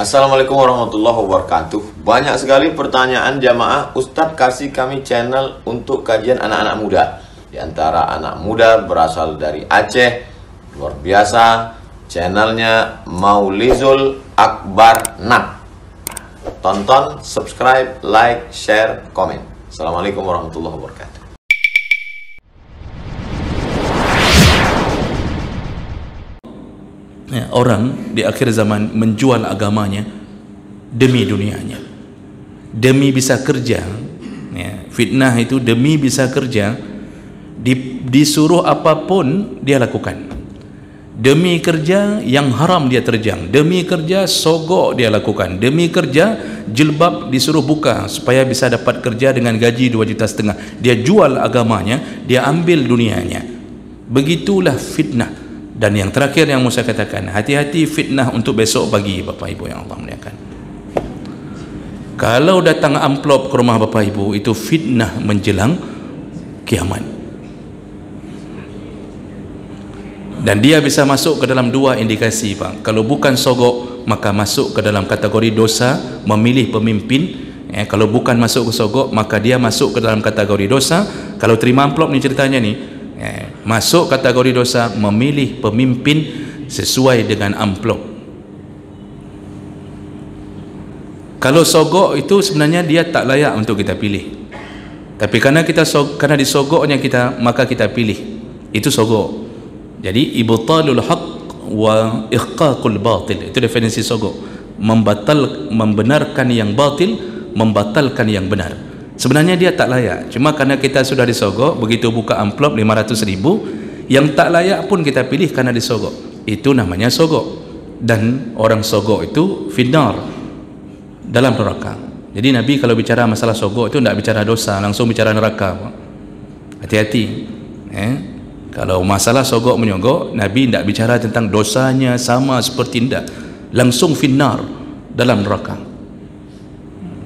Assalamualaikum warahmatullahi wabarakatuh. Banyak sekali pertanyaan jamaah, Ustadz kasih kami channel untuk kajian anak-anak muda. Di antara anak muda berasal dari Aceh, luar biasa, channelnya Maulizul Akbar Nak. Tonton, subscribe, like, share, komen. Assalamualaikum warahmatullahi wabarakatuh. Orang di akhir zaman menjual agamanya demi dunianya, demi bisa kerja. Fitnah itu demi bisa kerja, disuruh apapun dia lakukan. Demi kerja yang haram dia terjang, demi kerja sogok dia lakukan, demi kerja jilbab disuruh buka supaya bisa dapat kerja dengan gaji 2,5 juta. Dia jual agamanya, dia ambil dunianya. Begitulah fitnah. Dan yang terakhir yang mau saya katakan, hati-hati fitnah untuk besok pagi, Bapak Ibu yang Allah muliakan. Kalau datang amplop ke rumah Bapak Ibu, itu fitnah menjelang kiamat. Dan dia bisa masuk ke dalam dua indikasi, Pak. Kalau bukan sogok, maka masuk ke dalam kategori dosa memilih pemimpin. Kalau bukan masuk ke sogok, maka dia masuk ke dalam kategori dosa. Kalau terima amplop ni ceritanya ni, masuk kategori dosa memilih pemimpin sesuai dengan amplop. Kalau sogok itu sebenarnya dia tak layak untuk kita pilih, tapi karena disogoknya kita, maka kita pilih. Itu sogok. Jadi ibtalul haq wa ihqaqul batil, itu definisi sogok. Membenarkan yang batil, membatalkan yang benar. Sebenarnya dia tak layak, cuma karena kita sudah disogok, begitu buka amplop 500.000, yang tak layak pun kita pilih karena disogok. Itu namanya sogok. Dan orang sogok itu finnar, dalam neraka. Jadi Nabi kalau bicara masalah sogok itu tidak bicara dosa, langsung bicara neraka. Hati-hati. Kalau masalah sogok menyogok, Nabi tidak bicara tentang dosanya sama seperti tidak, langsung finnar, dalam neraka.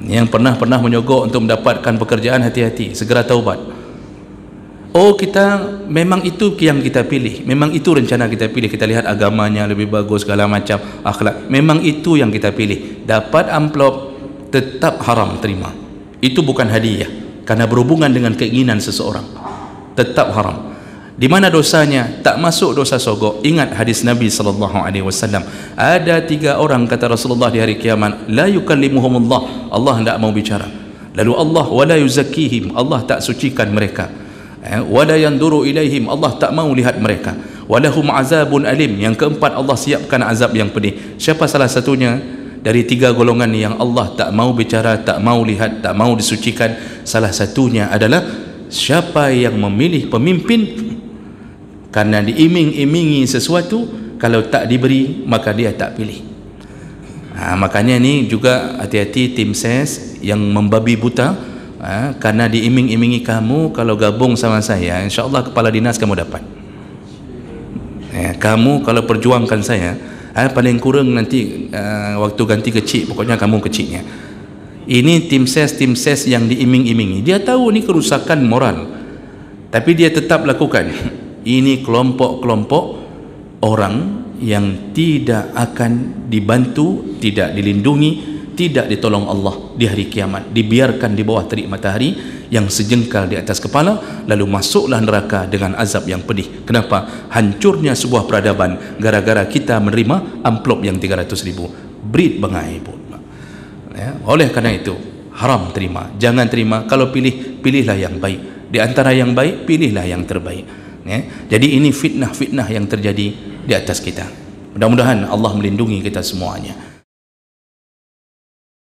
Yang pernah menyogok untuk mendapatkan pekerjaan, hati-hati, segera taubat. Oh, kita memang itu yang kita pilih, memang itu rencana kita pilih. Kita lihat agamanya lebih bagus, segala macam akhlak, memang itu yang kita pilih. Dapat amplop tetap haram terima. Itu bukan hadiah, karena berhubungan dengan keinginan seseorang, tetap haram. Di mana dosanya? Tak masuk dosa sogok. Ingat hadis Nabi SAW. Ada 3 orang, kata Rasulullah, di hari kiamat, la yukallimuhumullah, Allah tidak mau bicara. Lalu Allah, wala yuzakkihim, Allah tak sucikan mereka. Wala yanduru ilaihim, Allah tak mau lihat mereka. Walahum azabun alim, yang keempat, Allah siapkan azab yang pedih. Siapa salah satunya dari 3 golongan yang Allah tak mau bicara, tak mau lihat, tak mau disucikan? Salah satunya adalah siapa yang memilih pemimpin karena diiming-imingi sesuatu, kalau tak diberi maka dia tak pilih. Makanya ni juga hati-hati tim ses yang membabi buta. Karena diiming-imingi kamu, kalau gabung sama saya, insyaAllah kepala dinas kamu dapat. Kamu kalau perjuangkan saya, paling kurang nanti waktu ganti kecil, pokoknya kamu kecilnya. Ini tim ses yang diiming-imingi. Dia tahu ni kerusakan moral, tapi dia tetap lakukan. Ini kelompok-kelompok orang yang tidak akan dibantu, tidak dilindungi, tidak ditolong Allah di hari kiamat. Dibiarkan di bawah terik matahari yang sejengkal di atas kepala, lalu masuklah neraka dengan azab yang pedih. Kenapa? Hancurnya sebuah peradaban gara-gara kita menerima amplop yang 300.000. Berit bangai pun. Oleh karena itu haram terima, jangan terima. Kalau pilihlah yang baik. Di antara yang baik, pilihlah yang terbaik. Jadi ini fitnah-fitnah yang terjadi di atas kita. Mudah-mudahan Allah melindungi kita semuanya.